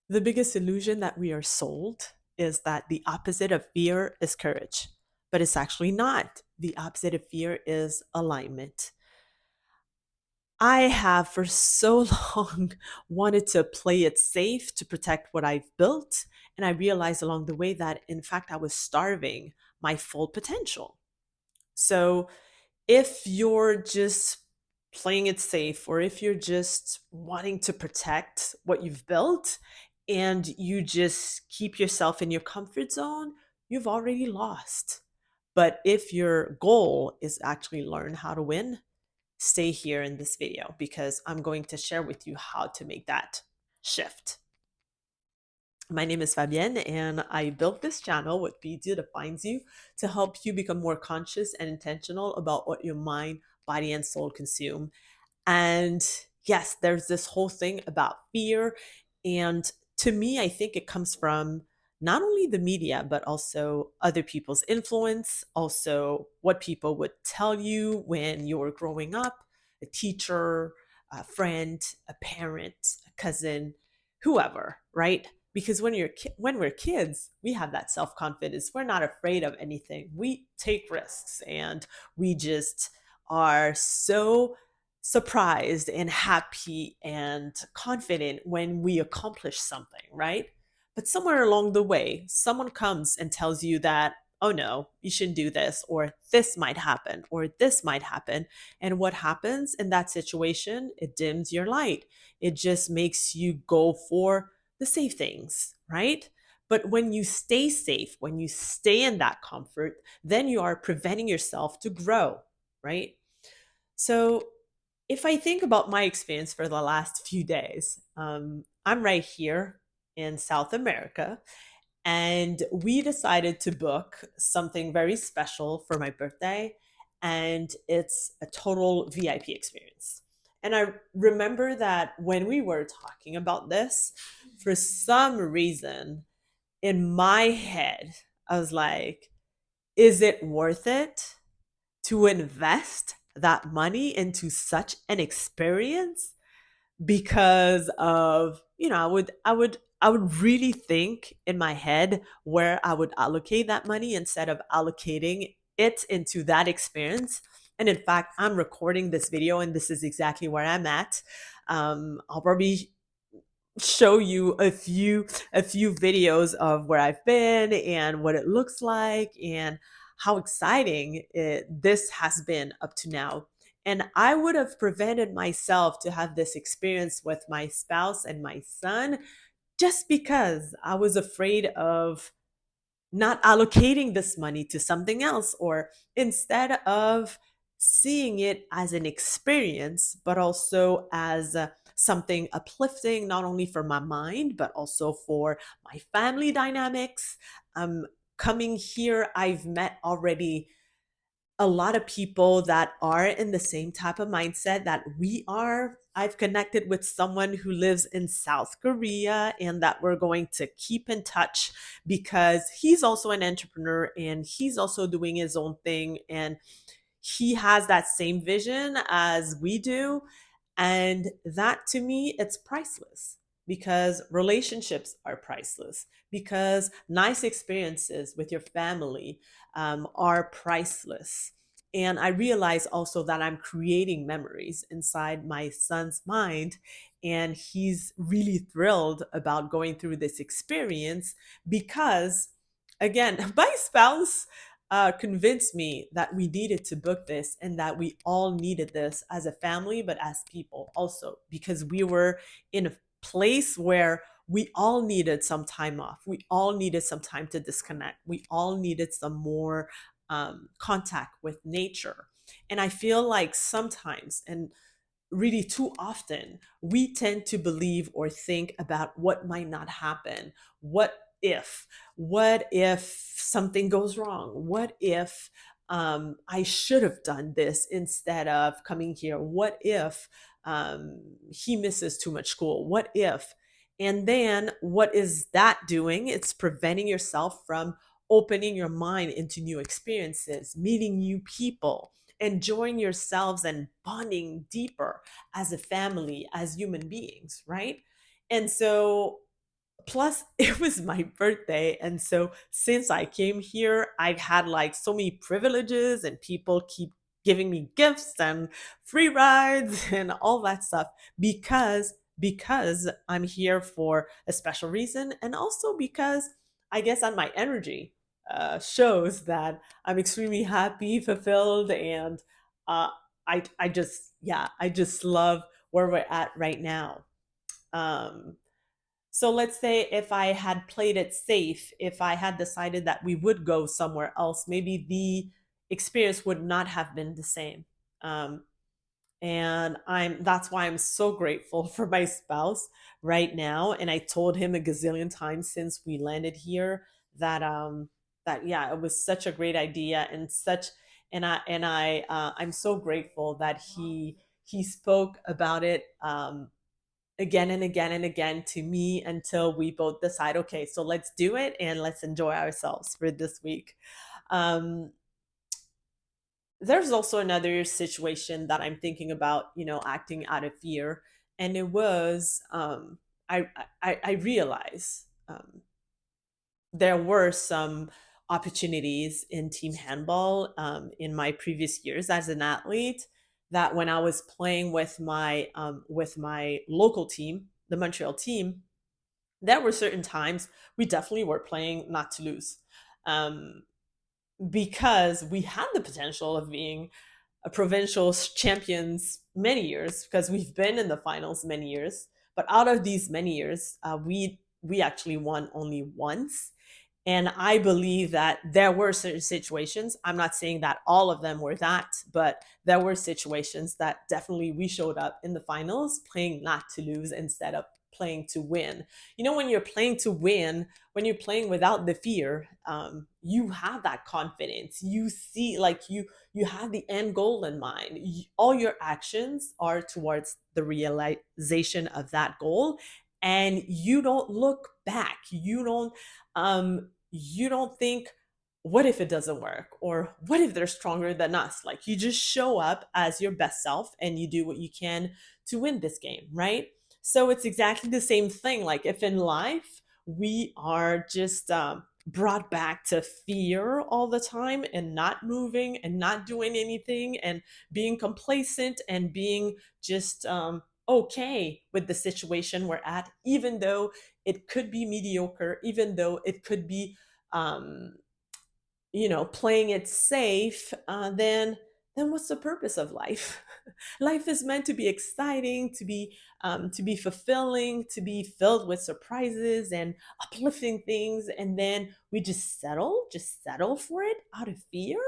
The biggest illusion that we are sold is that the opposite of fear is courage, but it's actually not. The opposite of fear is alignment. I have for so long wanted to play it safe to protect what I've built. And I realized along the way that, in fact, I was starving my full potential. So if you're just playing it safe, or if you're just wanting to protect what you've built and you just keep yourself in your comfort zone, you've already lost. But if your goal is actually learn how to win, stay here in this video because I'm going to share with you how to make that shift. My name is Fabienne, and I built this channel, What Feeds You Defines You, to help you become more conscious and intentional about what your mind, body, and soul consume. And yes, there's this whole thing about fear. And to me, I think it comes from not only the media, but also other people's influence, also what people would tell you when you were growing up, a teacher, a friend, a parent, a cousin, whoever, right? Because when we're kids, we have that self-confidence. We're not afraid of anything. We take risks and we just are so surprised and happy and confident when we accomplish something, right? But somewhere along the way, someone comes and tells you that, oh no, you shouldn't do this, or this might happen, or this might happen. And what happens in that situation? It dims your light. It just makes you go for the safe things, right? But when you stay safe, when you stay in that comfort, then you are preventing yourself to grow, right? So if I think about my experience for the last few days, I'm right here in South America, and we decided to book something very special for my birthday, and it's a total VIP experience. And I remember that when we were talking about this, for some reason in my head, I was like, is it worth it to invest that money into such an experience? Because of, I would really think in my head where I would allocate that money instead of allocating it into that experience. And in fact, I'm recording this video and this is exactly where I'm at. I'll probably show you a few videos of where I've been and what it looks like and how exciting this has been up to now. And I would have prevented myself to have this experience with my spouse and my son just because I was afraid of not allocating this money to something else, or instead of seeing it as an experience but also as something uplifting, not only for my mind but also for my family dynamics. Coming here, I've met already a lot of people that are in the same type of mindset that we are. I've connected with someone who lives in South Korea and that we're going to keep in touch because he's also an entrepreneur and he's also doing his own thing, and he has that same vision as we do. And that to me, it's priceless because relationships are priceless, because nice experiences with your family are priceless. And I realize also that I'm creating memories inside my son's mind. And he's really thrilled about going through this experience because, again, my spouse convinced me that we needed to book this and that we all needed this as a family, but as people also, because we were in a place where we all needed some time off. We all needed some time to disconnect. We all needed some more contact with nature. And I feel like sometimes, and really too often, we tend to believe or think about what might not happen. If what if something goes wrong? What if I should have done this instead of coming here? What if he misses too much school? What if? And then what is that doing? It's preventing yourself from opening your mind into new experiences, meeting new people, enjoying yourselves, and bonding deeper as a family, as human beings, right? And so Plus it was my birthday, and so since I came here, I've had like so many privileges, and people keep giving me gifts and free rides and all that stuff because I'm here for a special reason, and also because I guess on my energy shows that I'm extremely happy, fulfilled, and uh, I just, yeah, I just love where we're at right now. Um, so let's say if I had played it safe, if I had decided that we would go somewhere else, maybe the experience would not have been the same. Um, and I'm that's why I'm so grateful for my spouse right now. And I told him a gazillion times since we landed here that that yeah, it was such a great idea, and such I'm so grateful that he spoke about it again and again and again to me until we both decide, okay, so let's do it and let's enjoy ourselves for this week. Um, there's also another situation that I'm thinking about, acting out of fear. And it was, I realize there were some opportunities in team handball in my previous years as an athlete, that when I was playing with my local team, the Montreal team, there were certain times we definitely were playing not to lose, um, because we had the potential of being a provincial champions many years, because we've been in the finals many years. But out of these many years, we actually won only once. And I believe that there were certain situations. I'm not saying that all of them were that, but there were situations that definitely we showed up in the finals playing not to lose instead of playing to win. When you're playing to win, when you're playing without the fear, you have that confidence. You see, like you have the end goal in mind. All your actions are towards the realization of that goal, and you don't look back. You don't think, what if it doesn't work, or what if they're stronger than us? Like, you just show up as your best self and you do what you can to win this game, right? So it's exactly the same thing. Like, if in life we are just brought back to fear all the time, and not moving and not doing anything, and being complacent, and being just okay with the situation we're at, even though it could be mediocre, even though it could be um, playing it safe, then what's the purpose of life? Life is meant to be exciting, to be fulfilling, to be filled with surprises and uplifting things, and then we just settle for it out of fear,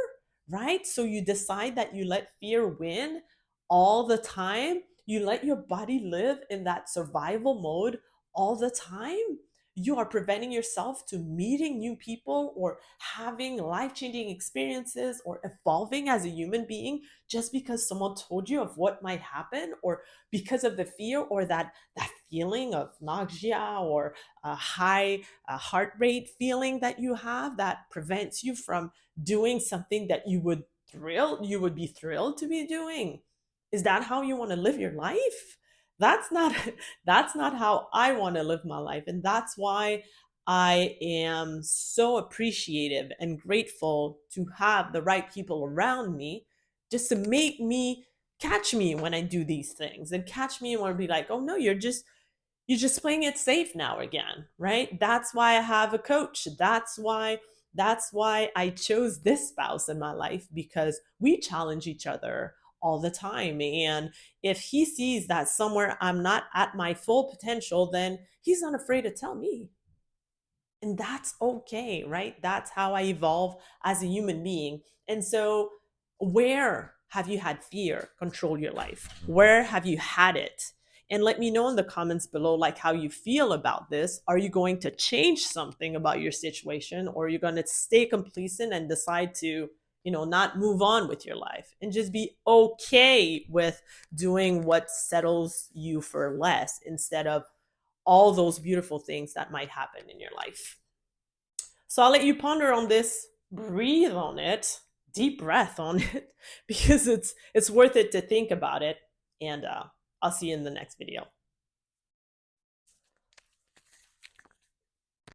right? So you decide that you let fear win all the time. You let your body live in that survival mode all the time. You are preventing yourself to meeting new people, or having life-changing experiences, or evolving as a human being, just because someone told you of what might happen, or because of the fear, or that feeling of nausea, or a high heart rate feeling that you have, that prevents you from doing something that you would be thrilled to be doing. Is that how you want to live your life? That's not that's not how I want to live my life. And that's why I am so appreciative and grateful to have the right people around me, just to make me catch me when I do these things, and catch me when I be like, oh no, you're just playing it safe now again, right? That's why I have a coach. That's why I chose this spouse in my life, because we challenge each other all the time. And if he sees that somewhere I'm not at my full potential, then he's not afraid to tell me, and that's okay, right? That's how I evolve as a human being. And so, where have you had fear control your life? Where have you had it? And let me know in the comments below, like, how you feel about this. Are you going to change something about your situation, or are you going to stay complacent and decide to, not move on with your life, and just be okay with doing what settles you for less, instead of all those beautiful things that might happen in your life? So I'll let you ponder on this, breathe on it, deep breath on it, because it's worth it to think about it. And I'll see you in the next video.